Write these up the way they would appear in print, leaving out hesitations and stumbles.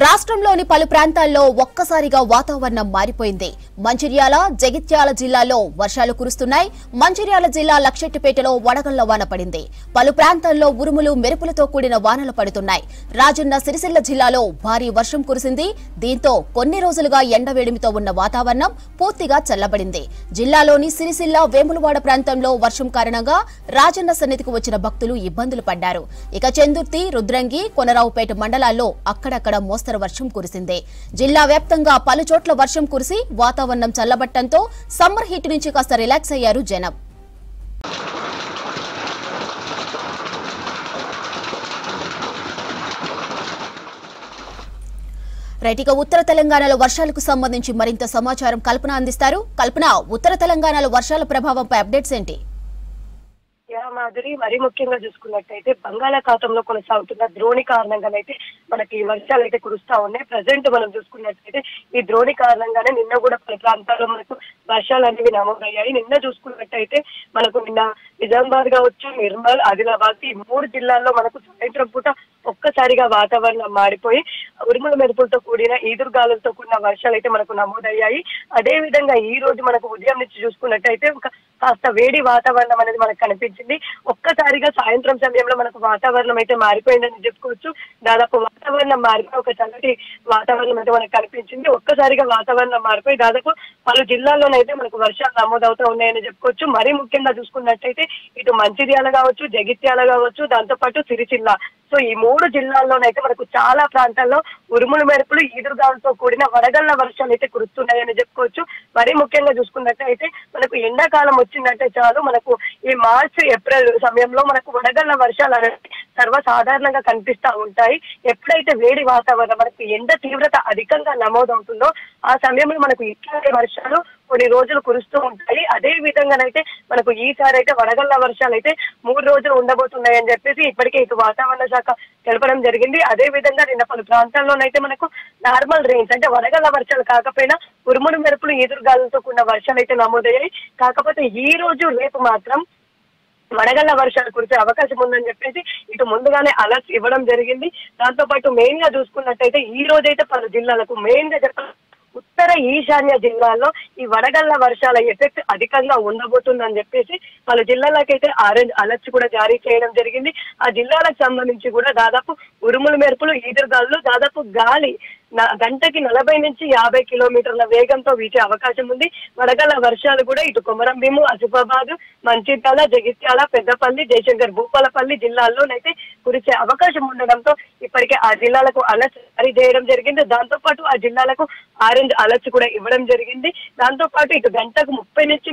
రాష్ట్రంలోని పలు ప్రాంతాల్లో ఒక్కసారిగా వాతావరణం మారిపోయింది. మంచిర్యాల, జగిత్యాల జిల్లాల్లో వర్షాలు కురుస్తున్నాయి. మంచిర్యాల జిల్లా లక్షెట్టిపేటలో వడగళ్ల వాన పడింది. పలు ప్రాంతాల్లో ఉరుములు, మెరుపులతో కూడిన వానలు పడుతున్నాయి. రాజన్న సిరిసిల్ల జిల్లాలో భారీ వర్షం కురిసింది. దీంతో కొన్ని రోజులుగా ఎండవేడిమితో ఉన్న వాతావరణం పూర్తిగా చల్లబడింది. జిల్లాలోని సిరిసిల్ల, వేములవాడ ప్రాంతంలో వర్షం కారణంగా రాజన్న సన్నిధికి వచ్చిన భక్తులు ఇబ్బందులు పడ్డారు. ఇక చందుర్తి, రుద్రంగి, కొనరావుపేట మండలాల్లో అక్కడక్కడ మోస్తరు వర్షం కురిసింది. జిల్లా వ్యాప్తంగా పలు చోట్ల వర్షం కురిసి వాతావరణం చల్లబట్టంతో సమ్మర్ హీట్ నుంచి కాస్త రిలాక్స్ అయ్యారు జనం. రైట్, ఇక ఉత్తర తెలంగాణలో వర్షాలకు సంబంధించి మరింత సమాచారం కల్పన అందిస్తారు. కల్పన, ఉత్తర తెలంగాణలో వర్షాల ప్రభావంపై అప్డేట్స్ ఏంటి? మాదిరి మరీ ముఖ్యంగా చూసుకున్నట్టయితే బంగాళాఖాతంలో కొనసాగుతున్న ద్రోణి కారణంగానైతే మనకి వర్షాలు అయితే కురుస్తా ఉన్నాయి. ప్రజెంట్ మనం చూసుకున్నట్టయితే ఈ ద్రోణి కారణంగానే నిన్న కూడా పలు ప్రాంతాల్లో మనకు వర్షాలు అనేవి నమోదయ్యాయి. నిన్న చూసుకున్నట్టయితే మనకు నిన్న నిజామాబాద్ కావచ్చు, నిర్మల్, ఆదిలాబాద్ ఈ 3 జిల్లాల్లో మనకు సాయంత్రం పూట ఒక్కసారిగా వాతావరణం మారిపోయి ఉరుముల మెరుపులతో కూడిన ఈదురుగాలులతో కూడిన వర్షాలు అయితే మనకు నమోదయ్యాయి. అదే విధంగా ఈ రోజు మనకు ఉదయం నుంచి చూసుకున్నట్టయితే కాస్త వేడి వాతావరణం అనేది మనకు కనిపించింది. ఒక్కసారిగా సాయంత్రం సమయంలో మనకు వాతావరణం అయితే మారిపోయిందని చెప్పుకోవచ్చు. దాదాపు వాతావరణం మారిపోయి ఒక చల్లటి వాతావరణం అయితే మనకు కనిపించింది. ఒక్కసారిగా వాతావరణం మారిపోయి దాదాపు పలు జిల్లాల్లోనైతే మనకు వర్షాలు నమోదవుతూ ఉన్నాయని చెప్పుకోవచ్చు. మరీ ముఖ్యంగా చూసుకున్నట్టయితే ఇటు మంచిర్యాల కావచ్చు, జగిత్యాల కావచ్చు, దాంతో పాటు సిరిసిల్ల, సో ఈ 3 జిల్లాల్లోనైతే మనకు చాలా ప్రాంతాల్లో ఉరుములు, మెరుపులు, ఈదురుగాలతో కూడిన వడగళ్ల వర్షాలు అయితే కురుస్తున్నాయని చెప్పుకోవచ్చు. మరీ ముఖ్యంగా చూసుకున్నట్టయితే మనకు ఎండాకాలం వచ్చిందంటే చాలు మనకు ఈ మార్చి, ఏప్రిల్ సమయంలో మనకు వడగళ్ల వర్షాలు అనేవి సర్వసాధారణంగా కనిపిస్తూ ఉంటాయి. ఎప్పుడైతే వేడి వాతావరణం మనకు ఎండ తీవ్రత అధికంగా నమోదవుతుందో ఆ సమయంలో మనకు ఇట్లాంటి వర్షాలు కొన్ని రోజులు కురుస్తూ ఉంటాయి. అదే విధంగానైతే మనకు ఈసారి అయితే వడగళ్ల వర్షాలు అయితే 3 రోజులు ఉండబోతున్నాయని చెప్పేసి ఇప్పటికే ఇటు వాతావరణ శాఖ తెలపడం జరిగింది. అదే విధంగా నిన్న పలు ప్రాంతాల్లోనైతే మనకు నార్మల్ రెయిన్స్ అంటే వడగళ్ల వర్షాలు కాకపోయినా ఉరుములు, మెరుపులు, ఈదురుగాలులతో కూడిన వర్షాలు అయితే నమోదయ్యాయి. కాకపోతే ఈ రోజు, రేపు మాత్రం వడగళ్ల వర్షాలు కురిసే అవకాశం ఉందని చెప్పేసి ఇటు ముందుగానే అలర్ట్స్ ఇవ్వడం జరిగింది. దాంతో పాటు మెయిన్ గా చూసుకున్నట్టయితే ఈ రోజైతే పలు జిల్లాలకు, మెయిన్ గా ఉత్తర ఈశాన్య జిల్లాల్లో ఈ వడగళ్ల వర్షాల ఎఫెక్ట్ అధికంగా ఉండబోతుందని చెప్పేసి పలు జిల్లాలకైతే ఆరెంజ్ అలర్ట్స్ కూడా జారీ చేయడం జరిగింది. ఆ జిల్లాలకు సంబంధించి కూడా దాదాపు ఉరుములు, మెరుపులు, ఈదురుగాలు, దాదాపు గాలి గంటకి 40 నుంచి 50 కిలోమీటర్ల వేగంతో వీచే అవకాశం ఉంది. వడగళ్ల వర్షాలు కూడా ఇటు కొమరంభీము, ఆసిఫాబాద్, మంచిర్యాల, జగిత్యాల, పెద్దపల్లి, జయశంకర్ భూపాలపల్లి జిల్లాల్లోనైతే కురిసే అవకాశం ఉండడంతో ఇప్పటికే ఆ జిల్లాలకు అలర్ట్స్ జారీ చేయడం జరిగింది. దాంతో పాటు ఆ జిల్లాలకు ఆరెంజ్ అలర్ట్స్ కూడా ఇవ్వడం జరిగింది. దాంతో పాటు ఇటు గంటకు 30 నుంచి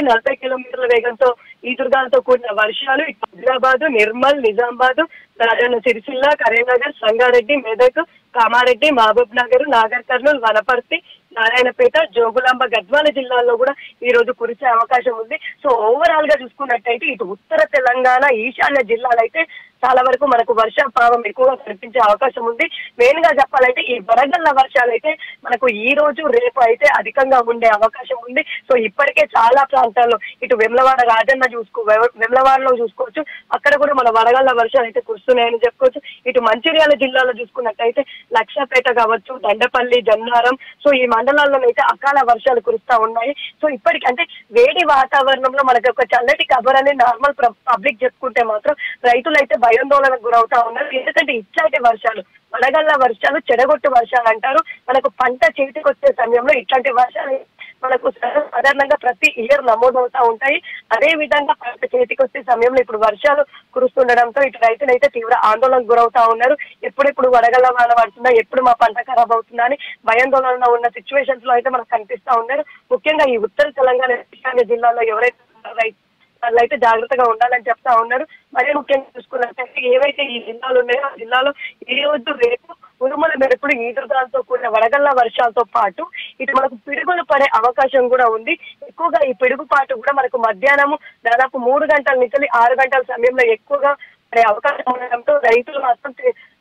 40 కిలోమీటర్ల వేగంతో ఈదురుగాలతో కూడిన వర్షాలు ఇటు ఆదిలాబాద్, నిర్మల్, నిజామాబాద్, రాజన్న సిరిసిల్ల, కరీంనగర్, సంగారెడ్డి, మెదక్, కామారెడ్డి, మహబూబ్ నగర్, నాగర్ కర్నూల్, వనపర్తి, నారాయణపేట, జోగులాంబ, గద్వాల జిల్లాల్లో కూడా ఈ రోజు కురిసే అవకాశం ఉంది. సో ఓవరాల్ గా చూసుకున్నట్టయితే ఇటు ఉత్తర తెలంగాణ, ఈశాన్య జిల్లాలైతే చాలా వరకు మనకు వర్షాభావం ఎక్కువగా కనిపించే అవకాశం ఉంది. మెయిన్ గా చెప్పాలంటే ఈ వడగళ్ల వర్షాలు అయితే మనకు ఈ రోజు, రేపు అయితే అధికంగా ఉండే అవకాశం ఉంది. సో ఇప్పటికే చాలా ప్రాంతాల్లో ఇటు వెమ్లవాడ, రాజన్న వెమ్లవాడలో చూసుకోవచ్చు, అక్కడ కూడా మన వడగళ్ల వర్షాలు అయితే కురుస్తున్నాయని చెప్పుకోవచ్చు. ఇటు మంచిర్యాల జిల్లాలో చూసుకున్నట్టయితే లక్షపేట కావచ్చు, దండపల్లి, జన్నారం, సో ఈ మండలాల్లోనైతే అకాల వర్షాలు కురుస్తా ఉన్నాయి. సో ఇప్పటికి అంటే వేడి వాతావరణంలో మనకి ఒక చల్లటి కబర్ అనేది నార్మల్ పబ్లిక్ చెప్పుకుంటే మాత్రం రైతులైతే భయాందోళనకు గురవుతా ఉన్నారు. ఎందుకంటే ఇట్లాంటి వర్షాలు, వడగళ్ల వర్షాలు చెడగొట్టు వర్షాలు అంటారు. మనకు పంట చేతికి వచ్చే సమయంలో ఇట్లాంటి వర్షాలు మనకు సాధారణంగా ప్రతి ఇయర్ నమోదవుతా ఉంటాయి. అదే విధంగా పంట చేతికి వచ్చే సమయంలో ఇప్పుడు వర్షాలు కురుస్తుండడంతో ఇటు రైతులైతే తీవ్ర ఆందోళనకు గురవుతా ఉన్నారు. ఎప్పుడెప్పుడు వడగళ్ల వాన పడుతుందా, ఎప్పుడు మా పంట ఖరాబ్ అవుతుందా అని భయాందోళనలో ఉన్న సిచ్యువేషన్స్ లో అయితే మనకు కనిపిస్తా ఉన్నారు. ముఖ్యంగా ఈ ఉత్తర తెలంగాణ, ఈశాన్య జిల్లాలో ఎవరైతే వాళ్ళైతే జాగ్రత్తగా ఉండాలని చెప్తా ఉన్నారు. మరీ ముఖ్యంగా చూసుకున్నట్లయితే ఏవైతే ఈ జిల్లాలు ఉన్నాయో ఆ జిల్లాలో ఈ రోజు, రేపు ఉరుముల మెరుపులు, ఈదురుగాలతో కూడిన వడగళ్ల వర్షాలతో పాటు ఇటు మనకు పిడుగులు పడే అవకాశం కూడా ఉంది. ఎక్కువగా ఈ పిడుగుపాటు కూడా మనకు మధ్యాహ్నము దాదాపు 3 గంటల నుంచి 6 గంటల సమయంలో ఎక్కువగా పడే అవకాశం ఉండడంతో రైతులు మాత్రం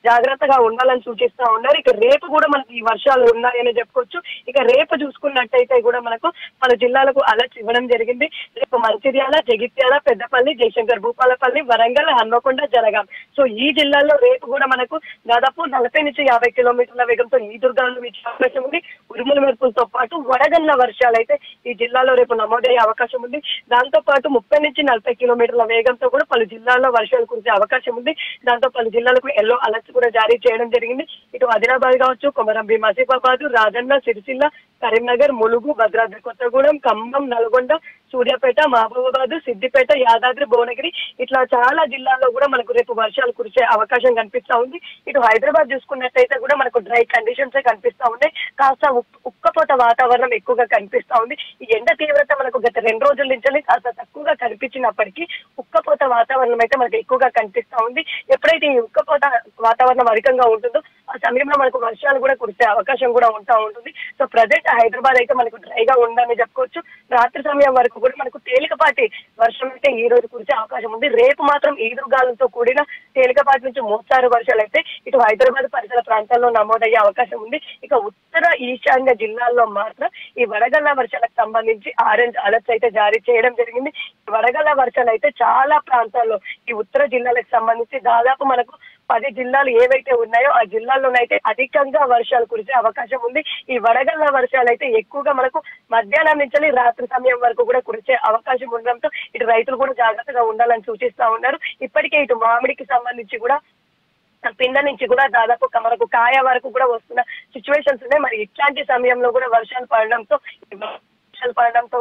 జాగ్రత్తగా ఉండాలని సూచిస్తా ఉన్నారు. ఇక రేపు కూడా మనకి ఈ వర్షాలు ఉన్నాయని చెప్పుకోవచ్చు. ఇక రేపు చూసుకున్నట్టయితే కూడా మనకు పలు జిల్లాలకు అలర్ట్ ఇవ్వడం జరిగింది. రేపు మంచిర్యాల, జగిత్యాల, పెద్దపల్లి, జయశంకర్ భూపాలపల్లి, వరంగల్, హన్మకొండ, జనగాం. సో ఈ జిల్లాల్లో రేపు కూడా మనకు దాదాపు 40 నుంచి 50 కిలోమీటర్ల వేగంతో ఈదురుగాలు వీచే అవకాశం ఉంది. ఉరుముల మెరుపులతో పాటు వడగళ్ల వర్షాలు అయితే ఈ జిల్లాలో రేపు నమోదయ్యే అవకాశం ఉంది. దాంతో పాటు 30 నుంచి 40 కిలోమీటర్ల వేగంతో కూడా పలు జిల్లాల్లో వర్షాలు కురిసే అవకాశం ఉంది. దాంతో పలు జిల్లాలకు ఎల్లో అలర్ట్స్ కూడా జారీ చేయడం జరిగింది. ఇటు ఆదిలాబాద్ కావచ్చు, కొమరం భీం ఆసిఫాబాద్, రాజన్న, సిరిసిల్ల, కరీంనగర్, ములుగు, భద్రాద్రి కొత్తగూడెం, ఖమ్మం, నల్గొండ, సూర్యాపేట, మహబూబాబాద్, సిద్దిపేట, యాదాద్రి, భువనగిరి ఇట్లా చాలా జిల్లాల్లో కూడా మనకు రేపు వర్షాలు కురిసే అవకాశం కనిపిస్తా ఉంది. ఇటు హైదరాబాద్ చూసుకున్నట్టయితే కూడా మనకు డ్రై కండిషన్స్ కనిపిస్తా ఉన్నాయి. కాస్త ఉక్కపోత వాతావరణం ఎక్కువగా కనిపిస్తా ఉంది. ఈ ఎండ తీవ్రత మనకు గత 2 రోజుల నుంచి కాస్త తక్కువగా కనిపించినప్పటికీ ఉక్కపోత వాతావరణం అయితే మనకు ఎక్కువగా కనిపిస్తా ఉంది. ఎప్పుడైతే ఈ ఉక్కపోత వాతావరణం అధికంగా ఉంటుందో ఆ సమయంలో మనకు వర్షాలు కూడా కురిసే అవకాశం కూడా ఉంటా ఉంటుంది. సో ప్రజెంట్ హైదరాబాద్ అయితే మనకు డ్రైగా ఉందని చెప్పుకోవచ్చు. రాత్రి సమయం వరకు కూడా మనకు తేలికపాటి వర్షం అయితే ఈ రోజు కురిసే అవకాశం ఉంది. రేపు మాత్రం ఈదురుగాలులతో కూడిన తేలికపాటి నుంచి మోస్తారు వర్షాలు అయితే ఇటు హైదరాబాద్ పరిసర ప్రాంతాల్లో నమోదయ్యే అవకాశం ఉంది. ఇక ఉత్తర ఈశాన్య జిల్లాల్లో మాత్రం ఈ వడగళ్ల వర్షాలకు సంబంధించి ఆరెంజ్ అలర్ట్స్ అయితే జారీ చేయడం జరిగింది. వడగళ్ల వర్షాలు అయితే చాలా ప్రాంతాల్లో ఈ ఉత్తర జిల్లాలకు సంబంధించి దాదాపు మనకు 10 జిల్లాలు ఏవైతే ఉన్నాయో ఆ జిల్లాల్లోనైతే అధికంగా వర్షాలు కురిసే అవకాశం ఉంది. ఈ వడగళ్ల వర్షాలు అయితే ఎక్కువగా మనకు మధ్యాహ్నం నుంచి రాత్రి సమయం వరకు కూడా కురిసే అవకాశం ఉండడంతో ఇటు రైతులు కూడా జాగ్రత్తగా ఉండాలని సూచిస్తా ఉన్నారు. ఇప్పటికే ఇటు మామిడికి సంబంధించి కూడా పిండ నుంచి కూడా దాదాపు మనకు కాయ వరకు కూడా వస్తున్న సిచ్యువేషన్స్ ఉన్నాయి. మరి ఇట్లాంటి సమయంలో కూడా వర్షాలు పడడంతో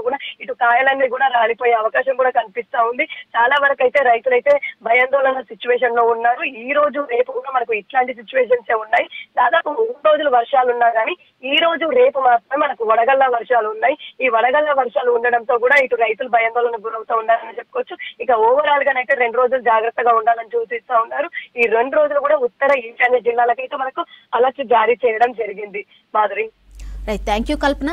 కూడా ఇటు కాయలన్నీ కూడా రాలిపోయే అవకాశం కూడా కనిపిస్తా ఉంది. చాలా వరకు అయితే రైతులైతే భయాందోళన సిచ్యువేషన్ లో ఉన్నారు. ఈ రోజు రేపు కూడా మనకు ఇట్లాంటి సిచ్యువేషన్స్ ఉన్నాయి. దాదాపు 3 రోజులు వర్షాలు ఉన్నా కానీ ఈ రోజు రేపు మాత్రమే మనకు వడగళ్ల వర్షాలు ఉన్నాయి. ఈ వడగళ్ల వర్షాలు ఉండడంతో కూడా ఇటు రైతులు భయాందోళన గురవుతూ ఉన్నారని చెప్పుకోవచ్చు. ఇక ఓవరాల్ గానైతే 2 రోజులు జాగ్రత్తగా ఉండాలని సూచిస్తా ఉన్నారు. ఈ 2 రోజులు కూడా ఉత్తర ఈశాన్య జిల్లాలకైతే మనకు అలర్ట్ జారీ చేయడం జరిగింది. Madhuri, right, thank you Kalpana.